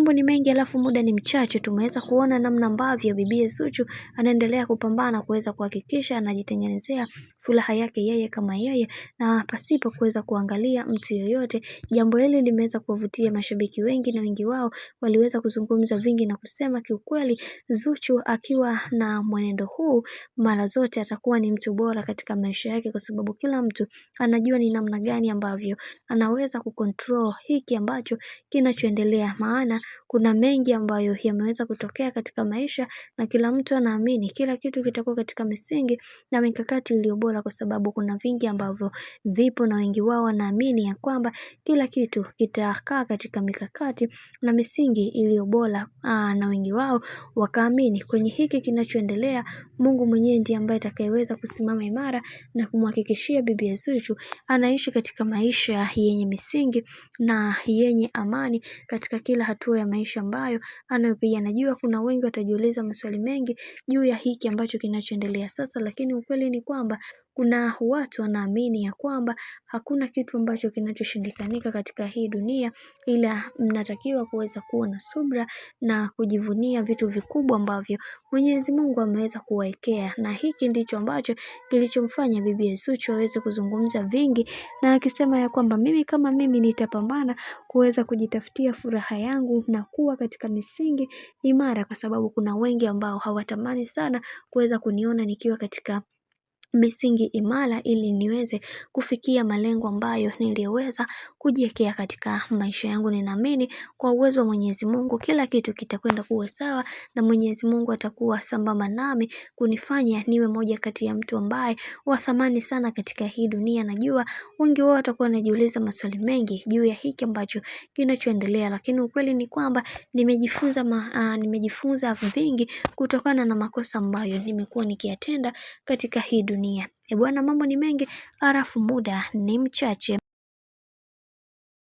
mambo ni mengi alafu muda ni mchache. Tumeweza kuona namna ambavyo bibi Zuchu anaendelea kupambana kuweza kuhakikisha anajitengenezea furaha yake yeye kama yeye na pasipo kuweza kuangalia mtu yoyote. Jambo hili limeweza kuvutia mashabiki wengi na wengi wao waliweza kuzungumza vingi na kusema kiukweli Zuchu akiwa na mwenendo huu mara zote atakuwa ni mtu bora katika maisha yake, kwa sababu kila mtu anajua ni namna gani ambavyo anaweza kucontrol hiki ambacho kinachoendelea. Maana kuna mengi ambayo yameweza kutokea katika maisha na kila mtu anaamini kila kitu kitakuwa katika misingi na mikakati iliyo bora, kwa sababu kuna vingi ambavyo vipo na wengi wao wanaamini ya kwamba kila kitu kitakaa katika mikakati na misingi iliyo bora, na wengi wao wakaamini kwenye hiki kinachoendelea Mungu mwenyewe ndiye ambaye atakayeweza kusimama imara na kumhakikishia bibi Zuchu anaishi katika maisha yenye misingi na yenye amani katika kila hatua ya maisha ambayo anayopiga. Najua kuna wengi watajiuliza maswali mengi juu ya hiki ambacho kinachoendelea sasa, lakini ukweli ni kwamba kuna watu wanaamini ya kwamba hakuna kitu ambacho kinachoshindikanika katika hii dunia, ila mnatakiwa kuweza kuwa na subra na kujivunia vitu vikubwa ambavyo Mwenyezi Mungu ameweza kuwaekea, na hiki ndicho ambacho kilichomfanya bibi Zuchu aweze kuzungumza vingi na akisema ya kwamba mimi kama mimi nitapambana kuweza kujitafutia furaha yangu na kuwa katika misingi imara, kwa sababu kuna wengi ambao hawatamani sana kuweza kuniona nikiwa katika misingi imara ili niweze kufikia malengo ambayo niliweza kujiwekea katika maisha yangu. Ninaamini kwa uwezo wa Mwenyezi Mungu kila kitu kitakwenda kuwa sawa na Mwenyezi Mungu atakuwa sambamba nami kunifanya niwe moja kati ya mtu ambaye wa thamani sana katika hii dunia. Najua wengi wao watakuwa wanajiuliza maswali mengi juu ya hiki ambacho kinachoendelea, lakini ukweli ni kwamba nimejifunza vingi kutokana na makosa ambayo nimekuwa nikiyatenda katika hii dunia. Bwana, mambo ni mengi, alafu muda ni mchache.